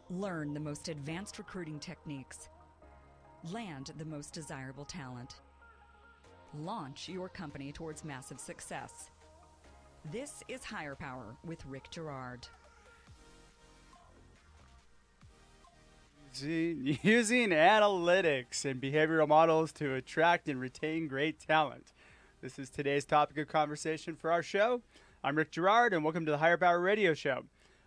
Learn the most advanced recruiting techniques. Land the most desirable talent. Launch your company towards massive success. This is Hire Power with Rick Jarrard. Using analytics and behavioral models to attract and retain great talent. This is today's topic of conversation for our show. I'm Rick Jarrard, and welcome to the Hire Power Radio Show.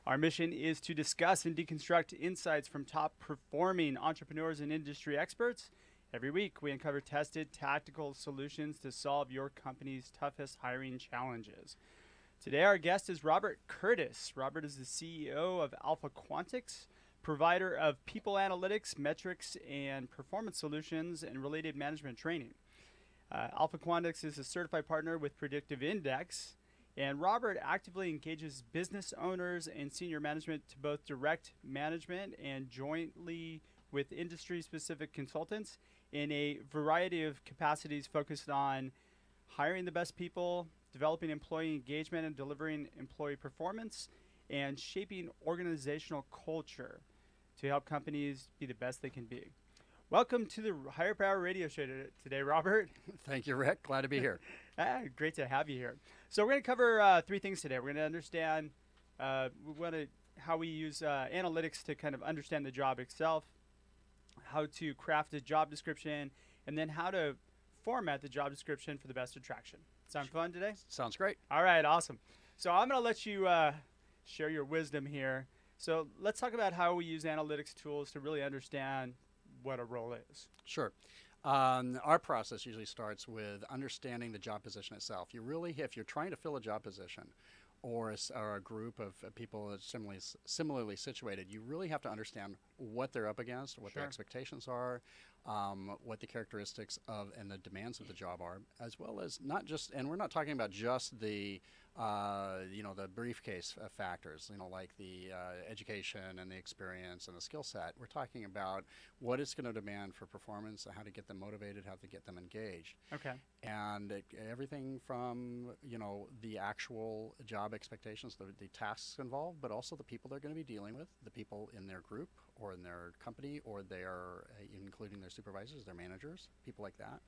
Our mission is to discuss and deconstruct insights from top-performing entrepreneurs and industry experts. Every week, we uncover tested, tactical solutions to solve your company's toughest hiring challenges. Today, our guest is Robert Curtis. Robert is the CEO of Alpha Quantix, provider of people analytics, metrics, and performance solutions and related management training. Alpha Quantix is a certified partner with Predictive Index, and Robert actively engages business owners and senior management to both direct management and jointly with industry-specific consultants in a variety of capacities focused on hiring the best people, developing employee engagement and delivering employee performance, and shaping organizational culture to help companies be the best they can be. Welcome to the Hire Power Radio Show today, Robert. Thank you, Rick. Glad to be here. Great to have you here. So we're going to cover three things today. We're going to understand how we use analytics to kind of understand the job itself, how to craft a job description, and then how to format the job description for the best attraction. Sound fun today? Sounds great. All right, awesome. So I'm going to let you share your wisdom here. So let's talk about how we use analytics tools to really understand what a role is. Sure. Our process usually starts with understanding the job position itself. If you're trying to fill a job position or a group of people that's similarly situated, you really have to understand what they're up against, what their expectations are, what the characteristics of and the demands of the job are, as well as not just, and we're not talking about just the the briefcase factors, like the education and the experience and the skill set. We're talking about what it's going to demand for performance, how to get them motivated, how to get them engaged. Okay. And everything from, the actual job expectations, the tasks involved, but also the people they're going to be dealing with, the people in their group or in their company or including their supervisors, their managers, people like that.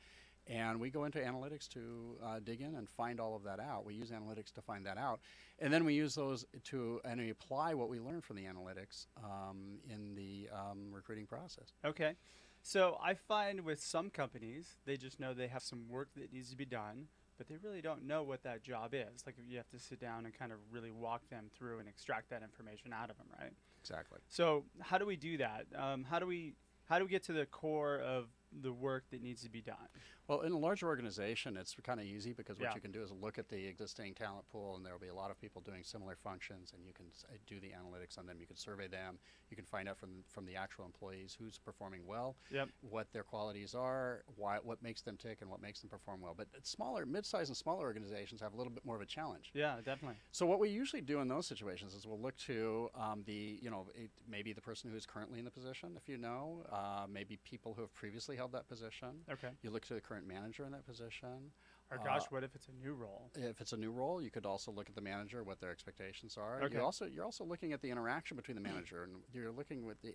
And we go into analytics to dig in and find all of that out. We use analytics to find that out. And then we use those and we apply what we learn from the analytics in the recruiting process. Okay. So I find with some companies, they just know they have some work that needs to be done, but they really don't know what that job is. Like you have to sit down and kind of really walk them through and extract that information out of them, right? Exactly. So how do we do that? How do we get to the core of the work that needs to be done? Well, in a larger organization, it's kind of easy because what you can do is look at the existing talent pool, and there will be a lot of people doing similar functions, and you can do the analytics on them. You can survey them. You can find out from the actual employees who's performing well, what their qualities are, what makes them tick, and what makes them perform well. But mid-sized and smaller organizations have a little bit more of a challenge. Yeah, definitely. So what we usually do in those situations is we'll look to maybe the person who is currently in the position, if maybe people who have previously held that position. Okay. You look to the current manager in that position. Or gosh, what if it's a new role? If it's a new role, you could also look at the manager, what their expectations are. Okay. You're also looking at the interaction between the manager, and you're looking with the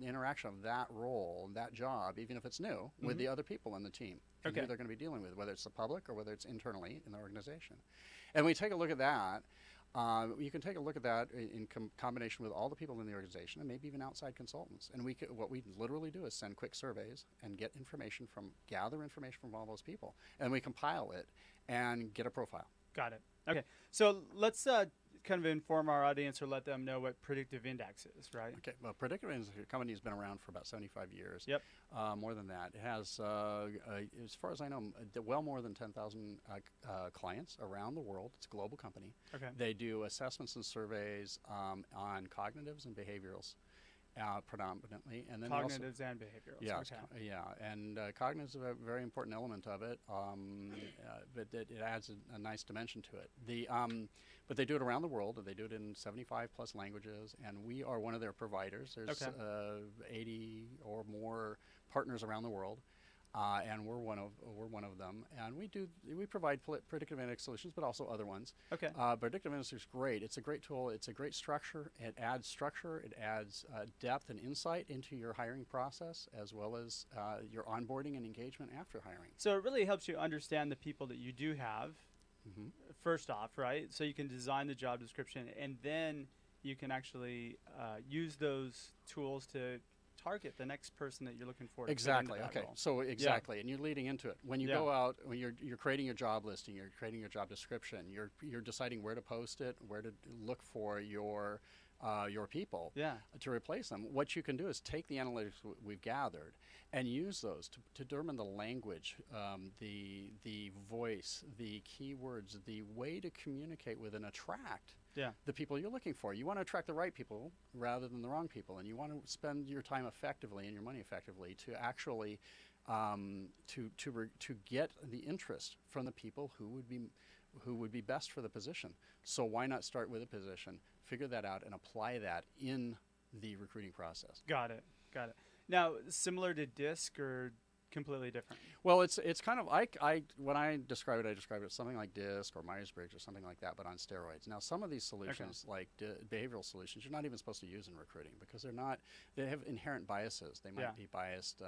interaction of that role, that job, even if it's new, with the other people in the team. And who they're going to be dealing with, whether it's the public or whether it's internally in the organization. And we take a look at that. You can take a look at that in combination with all the people in the organization and maybe even outside consultants. And what we literally do is send quick surveys and gather information from all those people. And we compile it and get a profile. Got it. Okay. So let's kind of inform our audience or let them know what Predictive Index is, right? Okay. Well, Predictive Index company has been around for about 75 years. Yep. More than that. It has, as far as I know, well more than 10,000 clients around the world. It's a global company. Okay. They do assessments and surveys on cognitives and behaviorals. Predominantly, and then cognitives and behaviorals. Yeah, okay. And cognitives is a very important element of it, but it adds a nice dimension to it. But they do it around the world, and they do it in 75 plus languages, and we are one of their providers. There's 80 or more partners around the world. and we're one of them. And we provide predictive analytics solutions, but also other ones. Okay. Predictive analytics is great. It's a great tool. It's a great structure. It adds structure. It adds depth and insight into your hiring process, as well as your onboarding and engagement after hiring. So it really helps you understand the people that you do have. Mm-hmm. First off, right? So you can design the job description, and then you can actually use those tools to target the next person that you're looking for. Exactly. To Okay. role. So exactly, and you're leading into it. When you go out, when you're creating your job listing, you're creating your job description. You're deciding where to post it, where to look for your people to replace them. What you can do is take the analytics we've gathered and use those to determine the language, the voice, the keywords, the way to communicate with and attract the people you're looking for. You want to attract the right people rather than the wrong people, and you want to spend your time effectively and your money effectively to actually to get the interest from the people who would be best for the position. So why not start with a position, figure that out, and apply that in the recruiting process? Got it. Now, similar to DISC or completely different? Well, it's kind of when I describe it as something like DISC or Myers-Briggs or something like that, but on steroids. Now, some of these solutions, like behavioral solutions, you're not even supposed to use in recruiting because they have inherent biases. They might be biased,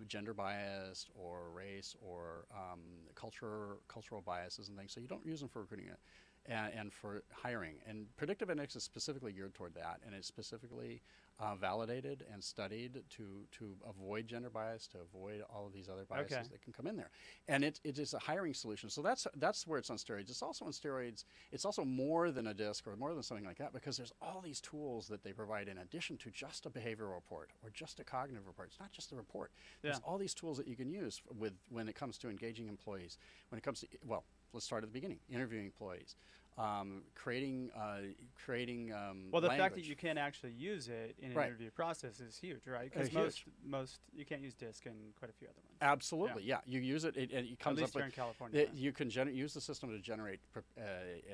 gender biased, or race, or cultural biases and things. So you don't use them for recruiting and for hiring. And predictive analytics is specifically geared toward that, and it's specifically validated and studied to avoid gender bias, to avoid all of these other biases that can come in there. And it is a hiring solution. So that's where it's on steroids. It's also on steroids. It's also more than a DISC or more than something like that, because there's all these tools that they provide in addition to just a behavioral report or just a cognitive report. It's not just a report. There's all these tools that you can use when it comes to engaging employees. When it comes to, well, let's start at the beginning, interviewing employees. Creating well, the language. fact that you can actually use it in an interview process is huge, right? Because most you can't use DISC and quite a few other ones. Absolutely, yeah. You use it. It comes at least up here in California. You can use the system to generate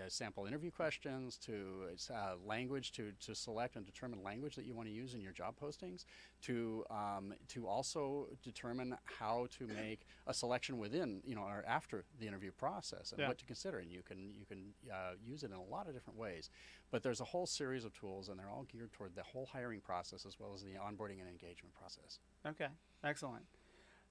sample interview questions, to language to select and determine language that you want to use in your job postings, to also determine how to make a selection within or after the interview process and what to consider. And you can use it in a lot of different ways, but there's a whole series of tools, and they're all geared toward the whole hiring process as well as the onboarding and engagement process. Okay, excellent.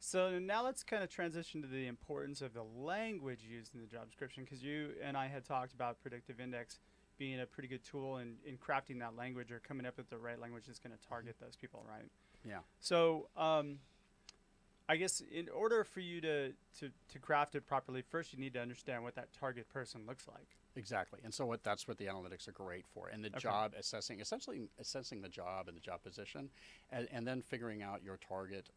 So now let's kind of transition to the importance of the language used in the job description, because you and I had talked about Predictive Index being a pretty good tool in crafting that language or coming up with the right language that's going to target those people, right? Yeah. So I guess in order for you to craft it properly, first you need to understand what that target person looks like. Exactly, and so that's what the analytics are great for, and the job assessing, essentially assessing the job and the job position, and then figuring out your target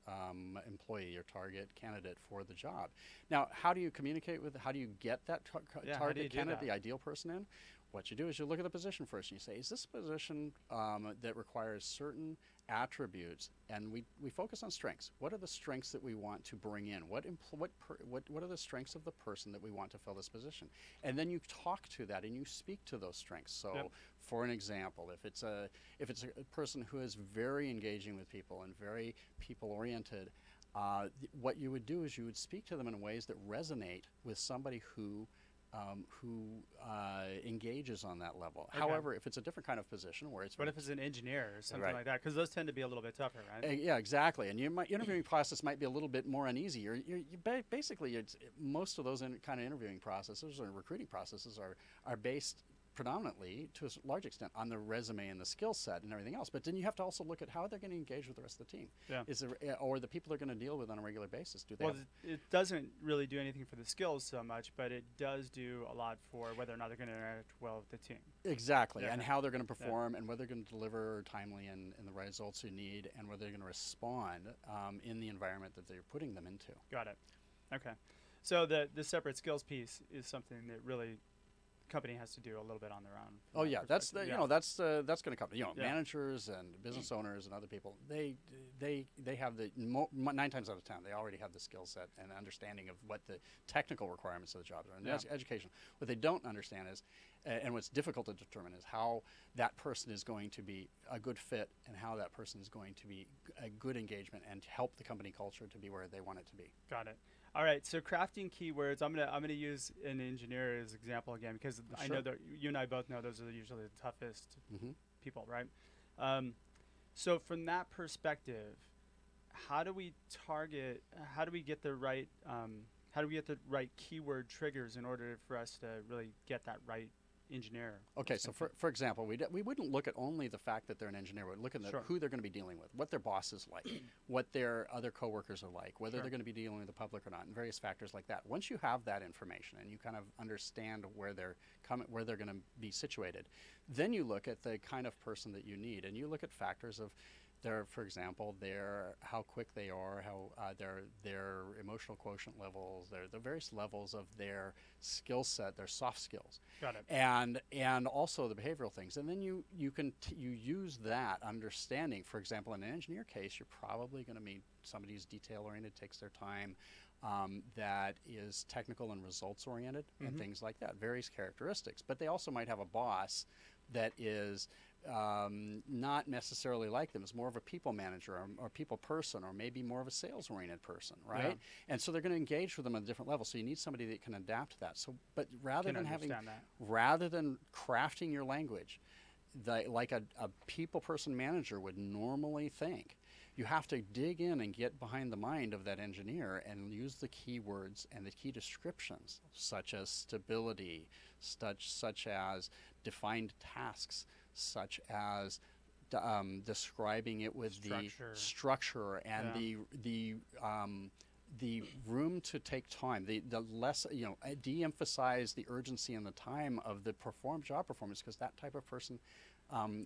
employee, your target candidate for the job. Now, how do you communicate with? How do you get that target candidate, the ideal person in? What you do is you look at the position first, and you say, is this position that requires certain attributes? And we focus on strengths. What are the strengths that we want to bring in? What are the strengths of the person that we want to fill this position? And then you talk to that and you speak to those strengths. So, for an example, if it's a person who is very engaging with people and very people-oriented, what you would do is you would speak to them in ways that resonate with somebody who engages on that level. However, if it's a different kind of position where it's... What if it's an engineer or something like that? Because those tend to be a little bit tougher, right? Yeah, exactly. And your interviewing process might be a little bit more uneasy. Basically, most of those kind of interviewing processes or recruiting processes are based predominantly, to a large extent, on the resume and the skill set and everything else. But then you have to also look at how they're going to engage with the rest of the team. Yeah. Or the people they're going to deal with on a regular basis. It doesn't really do anything for the skills so much, but it does do a lot for whether or not they're going to interact well with the team. Exactly, and how they're going to perform, and whether they're going to deliver timely and the results you need, and whether they're going to respond in the environment that they're putting them into. Got it. Okay. So the separate skills piece is something that really company has to do a little bit on their own. Oh yeah, that's the, Yeah. you know, that's going to come. You know, Yeah. managers and business owners and other people, they have the 9 times out of 10 they already have the skill set and understanding of what the technical requirements of the job are. And that's education. What they don't understand is, and what's difficult to determine is how that person is going to be a good fit and how that person is going to be a good engagement and help the company culture to be where they want it to be. Got it. All right, so crafting keywords. I'm gonna use an engineer as example again because I know that you and I both know those are usually the toughest people, right? So from that perspective, how do we target? How do we get the right? How do we get the right keyword triggers in order for us to really get that right engineer? Okay, so for example, we wouldn't look at only the fact that they're an engineer. We'd look at who they're going to be dealing with, what their boss is like, what their other coworkers are like, whether they're going to be dealing with the public or not, and various factors like that. Once you have that information and you kind of understand where they're going to be situated, then you look at the kind of person that you need, and you look at factors of for example, how quick they are, how their emotional quotient levels, the various levels of their skill set, their soft skills. Got it. And also the behavioral things. And then you use that understanding. For example, in an engineer case, you're probably going to meet somebody who's detail oriented, takes their time, that is technical and results oriented, and things like that. Various characteristics. But they also might have a boss that is not necessarily like them. It's more of a people manager or people person, or maybe more of a sales oriented person, right? Yeah. And so they're going to engage with them at a different level. So you need somebody that can adapt to that. So, but rather than crafting your language, like a people person manager would normally think, you have to dig in and get behind the mind of that engineer and use the keywords and the key descriptions, such as stability, such as defined tasks, such as describing it with the structure and the room to take time, the less, de-emphasize the urgency and the time of the job performance, because that type of person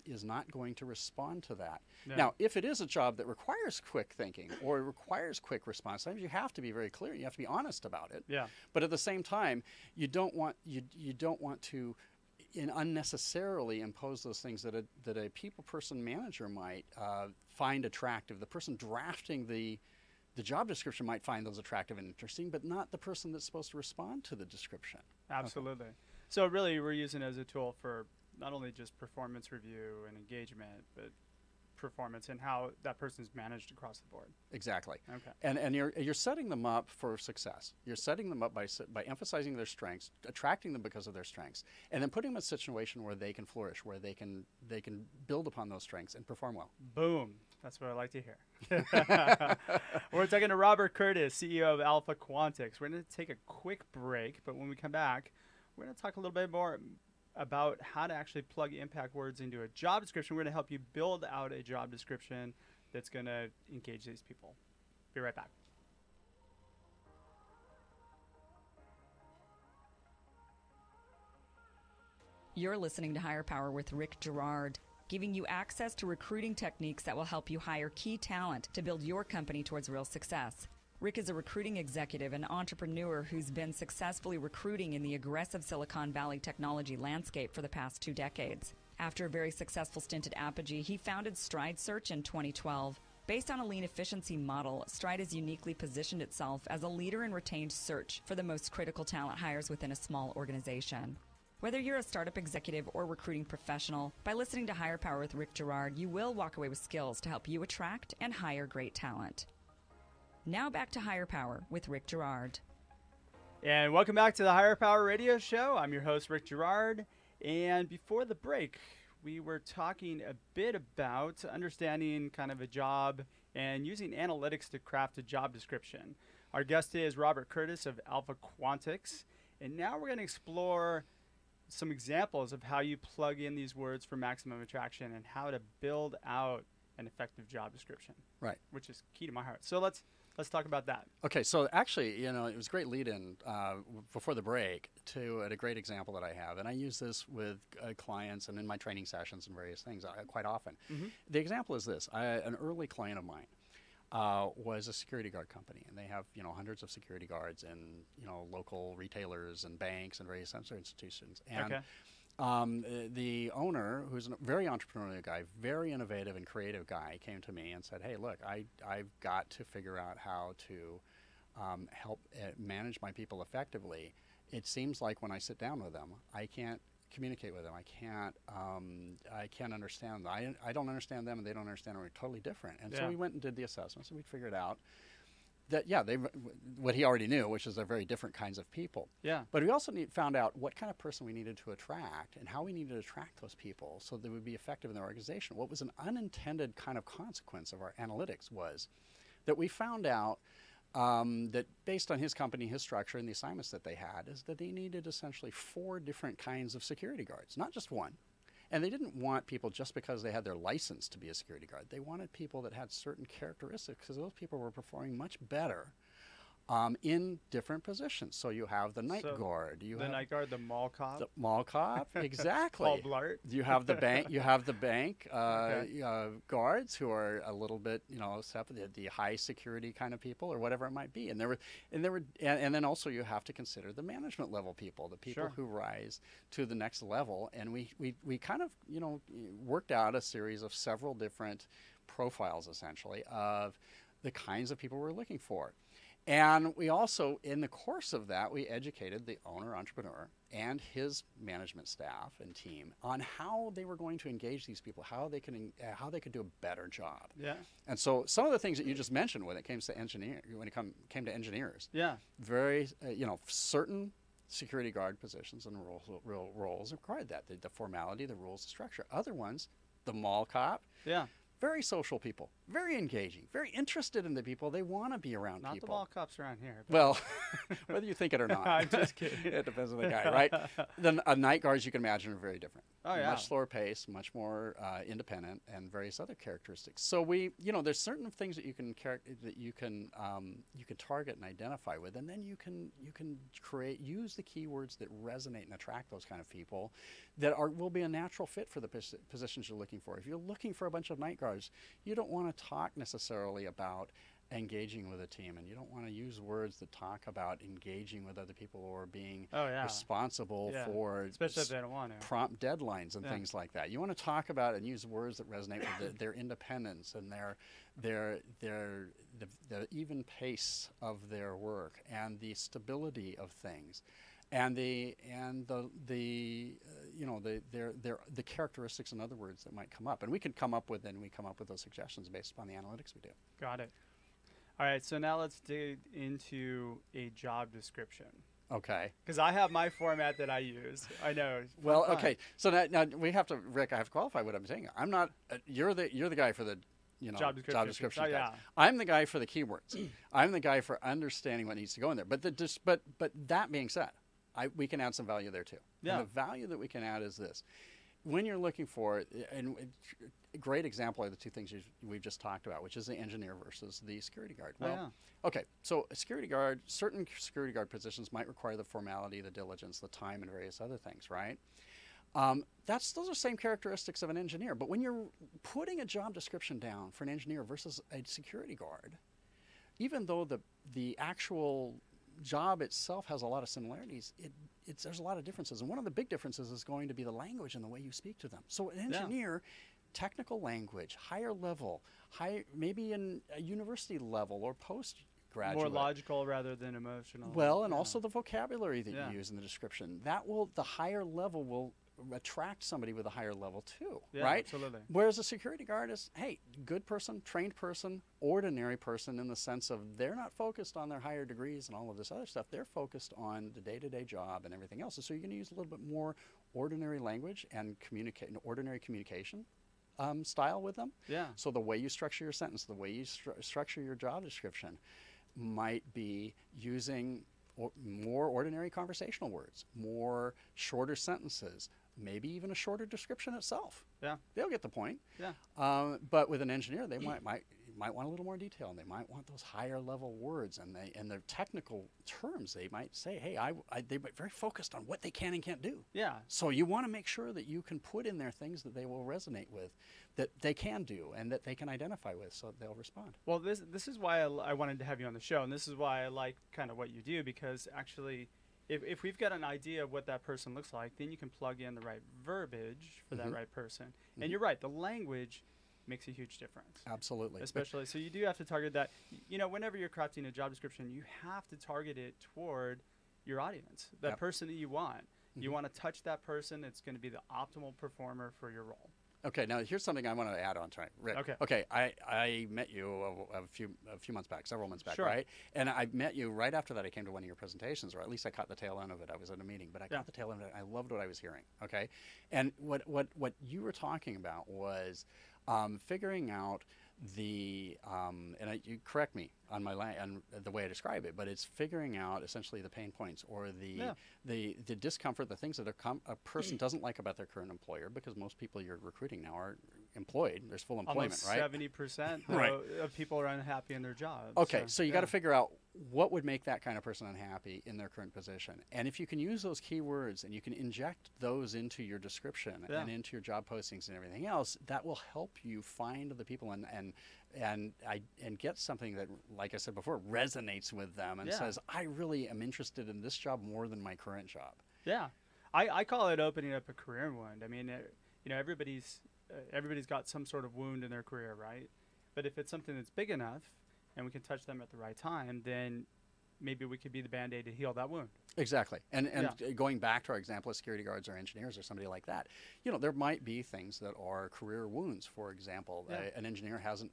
is not going to respond to that. Yeah. Now, if it is a job that requires quick thinking or requires quick response times, you have to be very clear. You have to be honest about it. Yeah. But at the same time, you don't want to unnecessarily impose those things that a people person manager might find attractive. The person drafting the job description might find those attractive and interesting, but not the person that's supposed to respond to the description. Absolutely. Okay. So really, we're using it as a tool for not only just performance review and engagement, but performance and how that person's managed across the board. Exactly. Okay. And you're setting them up for success. You're setting them up by emphasizing their strengths, attracting them because of their strengths, and then putting them in a situation where they can flourish, where they can build upon those strengths and perform well. Boom. That's what I like to hear. We're talking to Robert Curtis, CEO of Alpha Quantix. We're going to take a quick break, but when we come back, we're going to talk a little bit more about how to actually plug impact words into a job description. We're going to help you build out a job description that's going to engage these people. Be right back. You're listening to Higher Power with Rick Jarrard, giving you access to recruiting techniques that will help you hire key talent to build your company towards real success. Rick is a recruiting executive and entrepreneur who's been successfully recruiting in the aggressive Silicon Valley technology landscape for the past 2 decades. After a very successful stint at Apogee, he founded Stride Search in 2012. Based on a lean efficiency model, Stride has uniquely positioned itself as a leader in retained search for the most critical talent hires within a small organization. Whether you're a startup executive or recruiting professional, by listening to Higher Power with Rick Jarrard, you will walk away with skills to help you attract and hire great talent. Now back to Higher Power with Rick Jarrard. And welcome back to the Higher Power Radio Show. I'm your host, Rick Jarrard. And before the break, we were talking a bit about understanding kind of a job and using analytics to craft a job description. Our guest today is Robert Curtis of Alpha Quantix. And now we're going to explore some examples of how you plug in these words for maximum attraction and how to build out an effective job description. Right. Which is key to my heart. So let's talk about that. Okay, so actually, it was a great lead-in before the break to a great example that I have, and I use this with clients and in my training sessions and various things quite often. Mm-hmm. The example is this: an early client of mine was a security guard company, and they have hundreds of security guards in local retailers and banks and various other institutions. And the owner, who's a very entrepreneurial guy, very innovative and creative guy, came to me and said, "Hey, look, I've got to figure out how to help manage my people effectively. It seems like when I sit down with them, I can't communicate with them. I can't understand them. I don't understand them, and they don't understand them. We're totally different." And so we went and did the assessments, and we figured out that what he already knew, which is they're very different kinds of people. Yeah. But we also found out what kind of person we needed to attract and how we needed to attract those people so they would be effective in their organization. What was an unintended kind of consequence of our analytics was that we found out that based on his company, his structure, and the assignments that they had, is that they needed essentially 4 different kinds of security guards, not just one. And they didn't want people just because they had their license to be a security guard. They wanted people that had certain characteristics because those people were performing much better in different positions. So you have the night guard. The night guard, the mall cop. The mall cop, exactly. Paul Blart. You have the bank. You have the bank guards who are a little bit, separate, the high security kind of people or whatever it might be. And then also you have to consider the management level people, the people who rise to the next level. And we kind of worked out a series of several different profiles essentially of the kinds of people we're looking for. And we also, in the course of that, we educated the owner, entrepreneur, and his management staff and team on how they were going to engage these people, how they could do a better job. Yeah. And so some of the things that you just mentioned when it came to came to engineers, very certain security guard positions and roles required that the formality, the rules, the structure. Other ones, the mall cop. Yeah. Very social people, very engaging, very interested in the people. They want to be around not people. Not the mall cops around here. Well, whether you think it or not. I'm just kidding. It depends on the guy, right? The night guards, you can imagine, are very different. Oh, yeah. Much slower pace, much more independent, and various other characteristics. So there's certain things that you can target and identify with, and then you can use the keywords that resonate and attract those kind of people that will be a natural fit for the positions you're looking for. If you're looking for a bunch of night guards, you don't want to talk necessarily about engaging with a team, and you don't want to use words that talk about engaging with other people or being responsible for, especially if they don't want to, prompt deadlines and things like that. You want to talk about and use words that resonate with their independence and the even pace of their work and the stability of things. And the characteristics, in other words, that might come up, and we come up with those suggestions based upon the analytics we do. Got it. All right, so now let's dig into a job description. Okay. Because I have my format that I use. I know. Well, okay. So now we have to, Rick. I have to qualify what I'm saying. I'm not. You're the guy for the job description. I'm the guy for the keywords. I'm the guy for understanding what needs to go in there. But that being said, we can add some value there too. Yeah. And the value that we can add is this. When you're looking for, and a great example are the two things we've just talked about, which is the engineer versus the security guard. Well, okay, so certain security guard positions might require the formality, the diligence, the time, and various other things, right? Those are same characteristics of an engineer. But when you're putting a job description down for an engineer versus a security guard, even though the actual job itself has a lot of similarities, there's a lot of differences. And one of the big differences is going to be the language and the way you speak to them. So an engineer, technical language, higher level, maybe in a university level or postgraduate. More logical rather than emotional. Well, and also the vocabulary that you use in the description. The higher level will attract somebody with a higher level too, right? Absolutely. Whereas a security guard is, hey, good person, trained person, ordinary person, in the sense of they're not focused on their higher degrees and all of this other stuff. They're focused on the day-to-day job and everything else. And so you're going to use a little bit more ordinary language and ordinary communication style with them. Yeah. So the way you structure your sentence, the way you structure your job description might be using more ordinary conversational words, more shorter sentences, maybe even a shorter description itself. Yeah. They'll get the point. Yeah. But with an engineer, they might might want a little more detail, and they might want those higher level words, and their technical terms. They might say, hey, they're very focused on what they can and can't do. Yeah. So you want to make sure that you can put in there things that they will resonate with, that they can do, and that they can identify with, so they'll respond. Well, this is why I wanted to have you on the show, and this is why I like kind of what you do, because actually, if we've got an idea of what that person looks like, then you can plug in the right verbiage for that right person. And you're right, the language makes a huge difference. Absolutely. Especially, so you do have to target that. You know, whenever you're crafting a job description, you have to target it toward your audience, that person that you want. You want to touch that person that's going to be the optimal performer for your role. Okay, now here's something I want to add on to it, Rick. Okay. Okay, I met you a few months back, several months back, Sure. right? And I met you right after that. I came to one of your presentations, or at least I caught the tail end of it. I was at a meeting, but I caught the tail end of it. I loved what I was hearing. Okay, and what you were talking about was figuring out the and you correct me on my on the way I describe it, but it's figuring out essentially the pain points or the discomfort, the things that a person doesn't like about their current employer, because most people you're recruiting now are employed. There's full employment, Almost right? 70% of people are unhappy in their jobs. Okay, so you got to figure out what would make that kind of person unhappy in their current position. And if you can use those keywords and you can inject those into your description and into your job postings and everything else, that will help you find the people and get something that, like I said before, resonates with them and says, I really am interested in this job more than my current job. Yeah. I call it opening up a career wound. I mean, you know, everybody's got some sort of wound in their career, right? But if it's something that's big enough and we can touch them at the right time, then maybe we could be the Band-Aid to heal that wound. Exactly. And going back to our example of security guards or engineers or somebody like that, you know, there might be things that are career wounds. For example, an engineer hasn't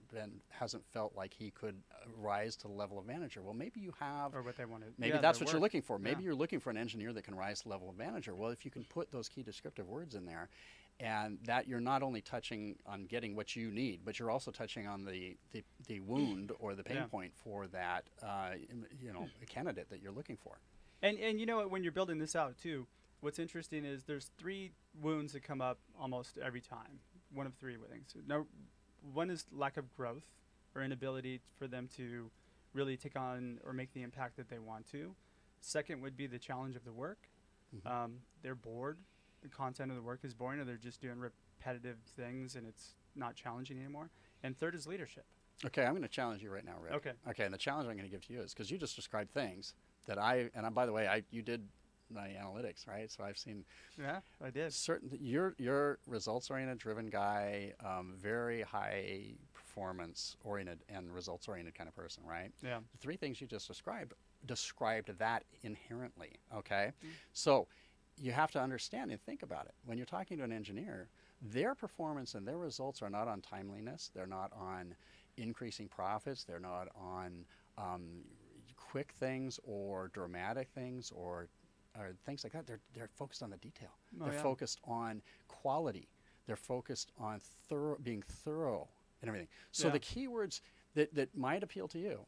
felt like he could rise to the level of manager. Well, maybe you have, or what they wanted. Maybe that's what you're looking for. Maybe you're looking for an engineer that can rise to the level of manager. Well, if you can put those key descriptive words in there, and that you're not only touching on getting what you need, but you're also touching on the wound or the pain point for that you know, candidate that you're looking for. And you know what, when you're building this out too, what's interesting is there's 3 wounds that come up almost every time. One of 3 things. Now, one is lack of growth or inability for them to really take on or make the impact that they want to. Second would be the challenge of the work. They're bored. The content of the work is boring, or they're just doing repetitive things and it's not challenging anymore. And third is leadership. Okay, I'm going to challenge you right now, Rick. Okay, and the challenge I'm going to give to you is because you just described things that by the way, you did my analytics, right? So I've seen. Yeah, I did. You're results-oriented, driven guy, very high performance-oriented and results-oriented kind of person, right? Yeah. The 3 things you just described that inherently, okay? So you have to understand and think about it. When you're talking to an engineer, their performance and their results are not on timeliness. They're not on increasing profits. They're not on quick things or dramatic things or things like that. They're focused on the detail. They're focused on quality. They're focused on being thorough and everything. So the keywords that might appeal to you,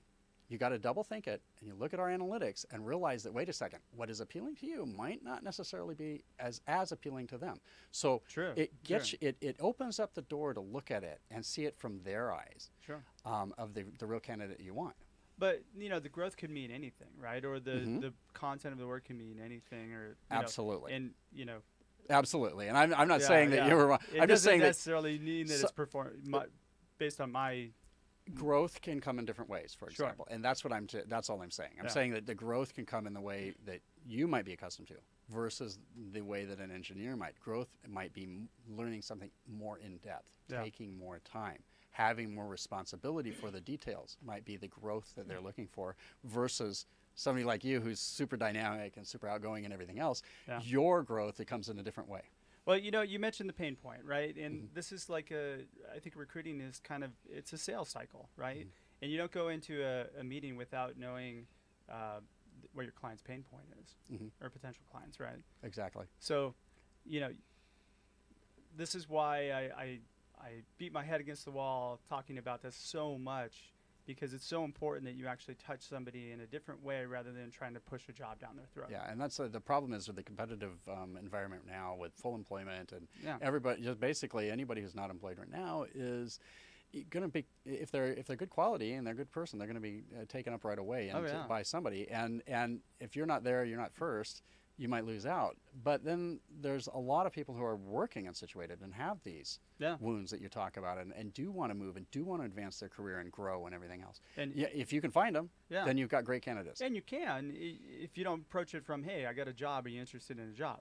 you got to double think it, and you look at our analytics and realize that, wait a second, what is appealing to you might not necessarily be as appealing to them. So it gets it opens up the door to look at it and see it from their eyes of the real candidate you want. But you know, the growth could mean anything, right? Or the content of the work can mean anything, or absolutely. And you know, absolutely. And I'm not saying that you were wrong. I'm just saying that necessarily mean that it's based on my. Growth can come in different ways, for example, and that's what that's all I'm saying. I'm saying that the growth can come in the way that you might be accustomed to versus the way that an engineer might. Growth might be learning something more in depth, taking more time, having more responsibility for the details might be the growth that they're looking for versus somebody like you who's super dynamic and super outgoing and everything else. Your growth, it comes in a different way. Well, you know, you mentioned the pain point, right? And this is like I think recruiting is kind of, it's a sales cycle, right? And you don't go into a meeting without knowing what your client's pain point is, or potential clients, right? Exactly. So, you know, this is why I beat my head against the wall talking about this so much, because it's so important that you actually touch somebody in a different way rather than trying to push a job down their throat. Yeah, and that's the problem is with the competitive environment now with full employment and everybody, just basically anybody who's not employed right now is going to be, if they're good quality and they're a good person, they're going to be taken up right away by somebody. And if you're not there, you're not first, you might lose out. But then there's a lot of people who are working and situated and have these wounds that you talk about, and do want to move and do want to advance their career and grow and everything else. And if you can find them, then you've got great candidates. And you can, if you don't approach it from, hey, I got a job, are you interested in a job?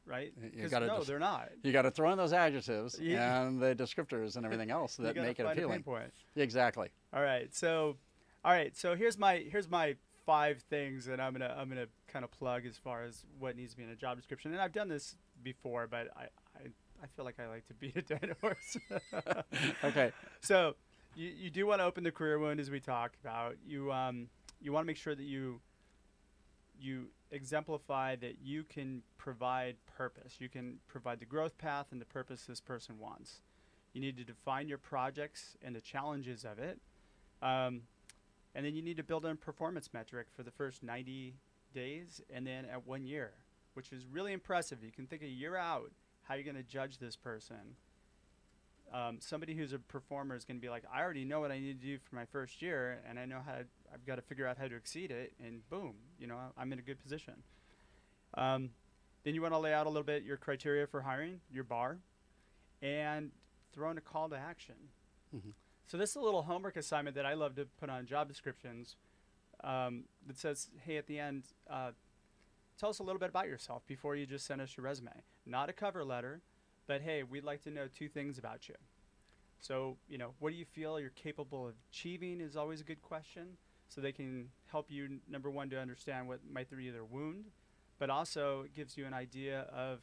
Right? Because no, they're not. You got to throw in those adjectives and the descriptors and everything else that make it appealing. Exactly. All right. So here's my 5 things that I'm gonna kind of plug as far as what needs to be in a job description. And I've done this before, but I feel like I like to beat a dead horse. Okay. So you do want to open the career wound, as we talked about. You want to make sure that you exemplify that you can provide purpose. You can provide the growth path and the purpose this person wants. You need to define your projects and the challenges of it. And then you need to build a performance metric for the first 90 days and then at 1 year, which is really impressive. You can think a year out how you're going to judge this person. Somebody who's a performer is going to be like, I already know what I need to do for my first year, and I know I've got to figure out how to exceed it, and boom, I'm in a good position. Then you want to lay out a little bit your criteria for hiring, your bar, and throw in a call to action. Mm-hmm. So this is a little homework assignment that I love to put on job descriptions that says, hey, at the end, tell us a little bit about yourself before you just send us your resume. Not a cover letter, but hey, we'd like to know 2 things about you. So, what do you feel you're capable of achieving is always a good question. So they can help you, number one, to understand what might be their wound, but also it gives you an idea of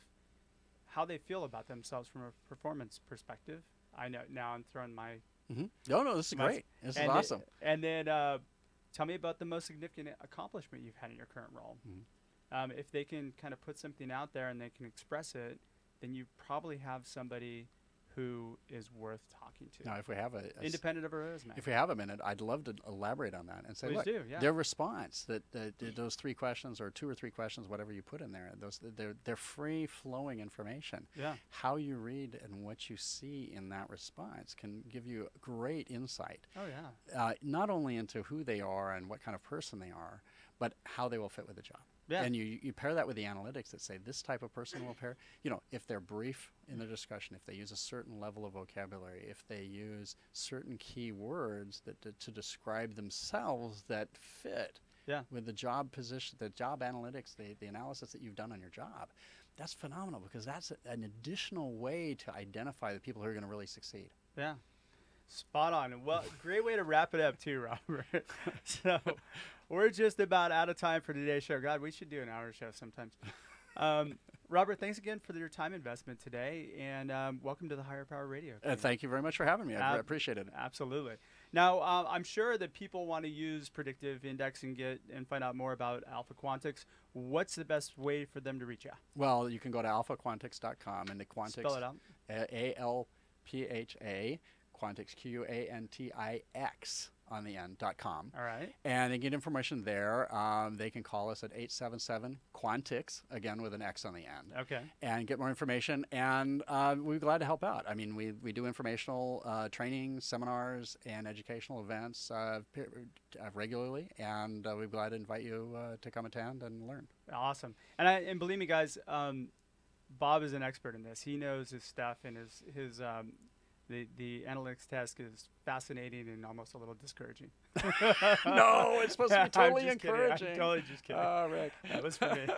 how they feel about themselves from a performance perspective. I know now I'm throwing my... Mm-hmm. No, this is great. This is awesome. And then tell me about the most significant accomplishment you've had in your current role. Mm-hmm. If they can kind of put something out there and they can express it, then you probably have somebody who is worth talking to. Now, if we have independent of a resume. If we have a minute, I'd love to elaborate on that and say, Please look, their response, those 3 questions or 2 or 3 questions, whatever you put in there, they're free-flowing information. Yeah. How you read and what you see in that response can give you great insight. Oh, yeah. Not only into who they are and what kind of person they are, but how they will fit with the job. Yeah. And you pair that with the analytics that say this type of person will pair. If they're brief in their discussion, if they use a certain level of vocabulary, if they use certain key words to describe themselves that fit with the job position, the job analytics, the analysis that you've done on your job, that's phenomenal because that's an additional way to identify the people who are going to really succeed. Yeah. Spot on. Well, great way to wrap it up too, Robert. So we're just about out of time for today's show. God, we should do an hour show sometimes. Robert, thanks again for your time investment today, and welcome to the Higher Power Radio. Thank you very much for having me. I appreciate it. Absolutely. Now, I'm sure that people want to use Predictive Index and find out more about Alpha Quantix. What's the best way for them to reach you? Well, you can go to alphaquantix.com and the Quantix. Spell it out. ALPHA. Quantix, Quantix on the end.com. All right. And they get information there. They can call us at 877-QUANTIX, again with an X on the end. Okay. And get more information. And we'd be glad to help out. I mean, we do informational training, seminars, and educational events regularly. And we'd be glad to invite you to come attend and learn. Awesome. And believe me, guys, Bob is an expert in this. He knows his stuff, and his the analytics test is fascinating and almost a little discouraging. No, it's supposed to be totally encouraging. I'm totally just kidding. Oh, Rick. That was for me.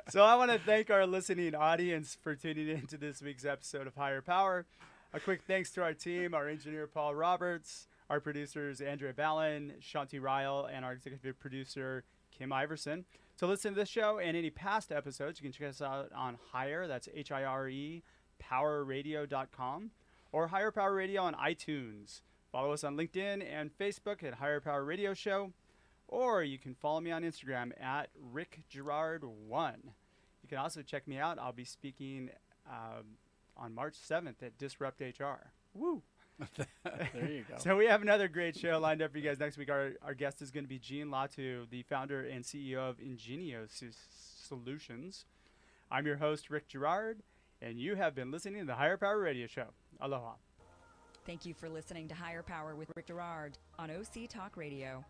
So I want to thank our listening audience for tuning in to this week's episode of Higher Power. A quick thanks to our team, our engineer, Paul Roberts, our producers, Andrea Ballin, Shanti Ryle, and our executive producer, Kim Iverson. To listen to this show and any past episodes, you can check us out on Higher, that's HIRE, powerradio.com. or Higher Power Radio on iTunes. Follow us on LinkedIn and Facebook at Higher Power Radio Show, or you can follow me on Instagram at RickJarrard1. You can also check me out. I'll be speaking on March 7th at Disrupt HR. Woo! There you go. So we have another great show lined up for you guys next week. Our guest is going to be Jean Latu, the founder and CEO of Ingenio Solutions. I'm your host, Rick Jarrard, and you have been listening to the Higher Power Radio Show. Aloha. Thank you for listening to Higher Power with Rick Jarrard on OC Talk Radio.